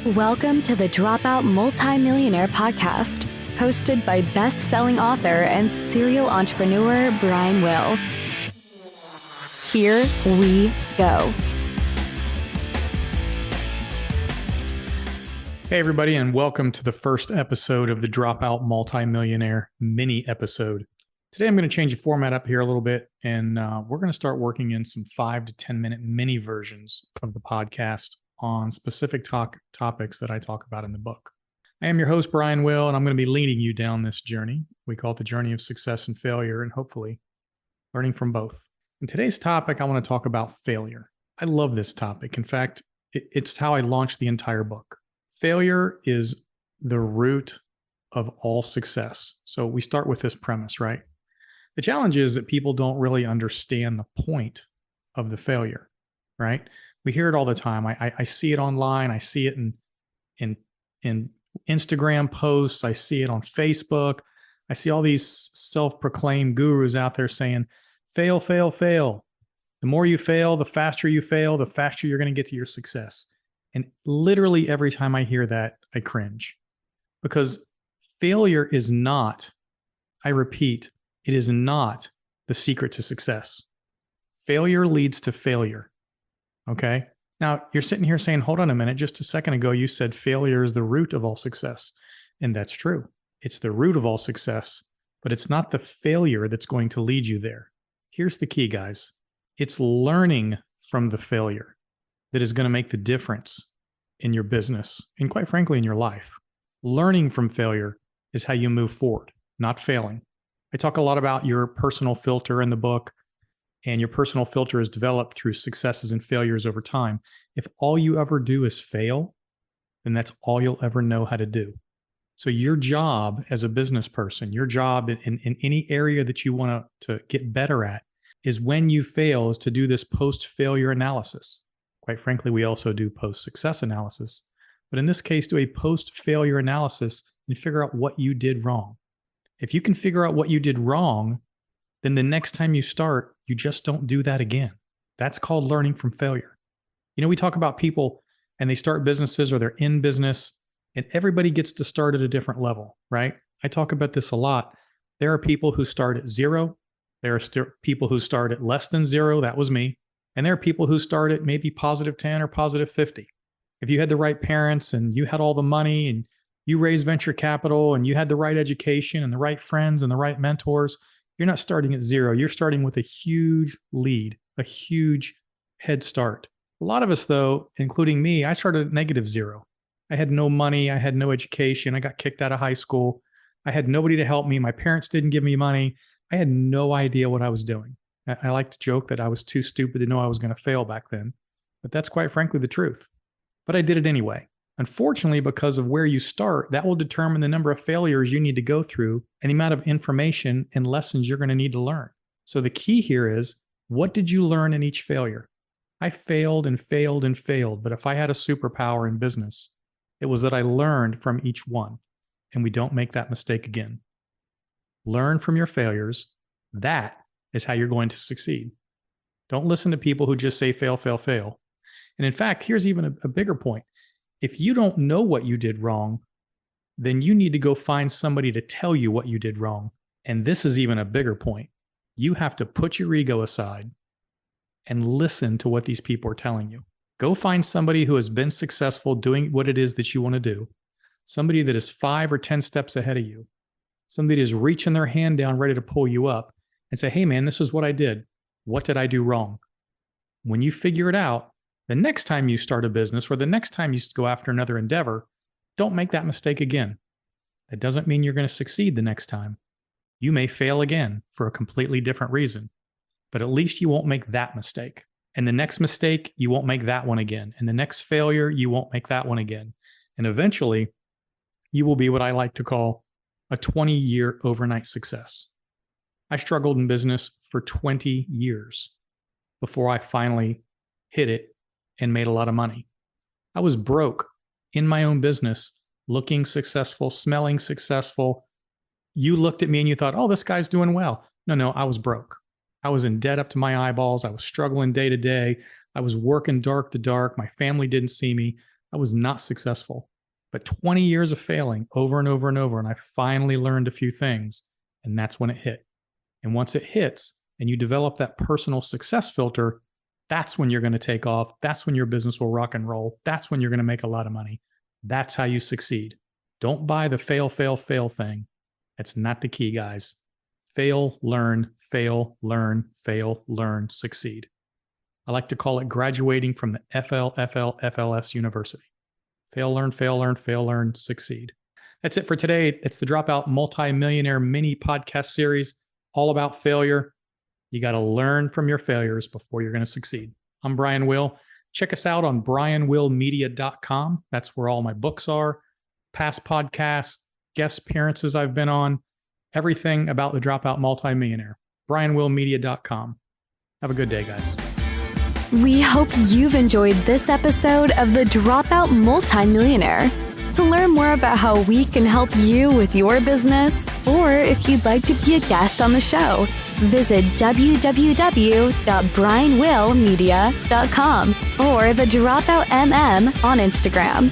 Welcome to the Dropout Multimillionaire Podcast, hosted by best-selling author and serial entrepreneur Brian Will. Here we go. Hey, everybody, and welcome to the first episode of the Dropout Multimillionaire mini episode. Today, I'm going to change the format up here a little bit, and we're going to start working in some 5 to 10 minute mini versions of the podcast on specific topics that I talk about in the book. I am your host, Brian Will, and I'm going to be leading you down this journey. We call it the journey of success and failure, and hopefully learning from both. In today's topic, I want to talk about failure. I love this topic. In fact, it's how I launched the entire book. Failure is the root of all success. So we start with this premise, right? The challenge is that people don't really understand the point of the failure, right? We hear it all the time. I see it online. I see it in Instagram posts. I see it on Facebook. I see all these self-proclaimed gurus out there saying, fail, fail, fail. The more you fail, the faster you're going to get to your success. And literally every time I hear that, I cringe. Because failure is not, I repeat, it is not the secret to success. Failure leads to failure. Okay. Now you're sitting here saying, hold on a minute. Just a second ago, you said failure is the root of all success. And that's true. It's the root of all success, but it's not the failure that's going to lead you there. Here's the key, guys. It's learning from the failure that is going to make the difference in your business and, quite frankly, in your life. Learning from failure is how you move forward, not failing. I talk a lot about your personal filter in the book. And your personal filter is developed through successes and failures over time. If all you ever do is fail, then that's all you'll ever know how to do. So your job as a business person, your job in any area that you want to get better at is when you fail is to do this post-failure analysis. Quite frankly, we also do post-success analysis. But in this case, do a post-failure analysis and figure out what you did wrong. If you can figure out what you did wrong, then the next time you start, you just don't do that again. That's called learning from failure. You know, we talk about people and they start businesses or they're in business and everybody gets to start at a different level, right? I talk about this a lot. There are people who start at zero. There are people who start at less than zero. That was me. And there are people who start at maybe positive 10 or positive 50. If you had the right parents and you had all the money and you raised venture capital and you had the right education and the right friends and the right mentors, you're not starting at zero. You're starting with a huge lead, a huge head start. A lot of us, though, including me, I started at negative zero. I had no money. I had no education. I got kicked out of high school. I had nobody to help me. My parents didn't give me money. I had no idea what I was doing. I like to joke that I was too stupid to know I was going to fail back then. But that's quite frankly the truth. But I did it anyway. Unfortunately, because of where you start, that will determine the number of failures you need to go through and the amount of information and lessons you're going to need to learn. So the key here is, what did you learn in each failure? I failed and failed and failed, but if I had a superpower in business, it was that I learned from each one, and we don't make that mistake again. Learn from your failures. That is how you're going to succeed. Don't listen to people who just say fail, fail, fail. And in fact, here's even a bigger point. If you don't know what you did wrong, then you need to go find somebody to tell you what you did wrong. And this is even a bigger point. You have to put your ego aside and listen to what these people are telling you. Go find somebody who has been successful doing what it is that you want to do. Somebody that is 5 or 10 steps ahead of you. Somebody that is reaching their hand down ready to pull you up and say, hey man, this is what I did. What did I do wrong? When you figure it out, the next time you start a business or the next time you go after another endeavor, don't make that mistake again. That doesn't mean you're going to succeed the next time. You may fail again for a completely different reason, but at least you won't make that mistake. And the next mistake, you won't make that one again. And the next failure, you won't make that one again. And eventually, you will be what I like to call a 20-year overnight success. I struggled in business for 20 years before I finally hit it and made a lot of money. I was broke in my own business, looking successful, smelling successful. You looked at me and you thought, oh, this guy's doing well. No, I was broke. I was in debt up to my eyeballs. I was struggling day to day. I was working dark to dark. My family didn't see me. I was not successful. But 20 years of failing over and over and over, and I finally learned a few things, and that's when it hit. And once it hits and you develop that personal success filter, that's when you're going to take off. That's when your business will rock and roll. That's when you're going to make a lot of money. That's how you succeed. Don't buy the fail, fail, fail thing. That's not the key, guys. Fail, learn, succeed. I like to call it graduating from the FLS University. Fail, learn, succeed. That's it for today. It's the Dropout Multimillionaire mini podcast series, all about failure. You got to learn from your failures before you're going to succeed. I'm Brian Will. Check us out on brianwillmedia.com. That's where all my books are, past podcasts, guest appearances I've been on, everything about the Dropout Multimillionaire. brianwillmedia.com. Have a good day, guys. We hope you've enjoyed this episode of the Dropout Multimillionaire. To learn more about how we can help you with your business, or if you'd like to be a guest on the show, visit www.brianwillmedia.com or the Dropout MM on Instagram.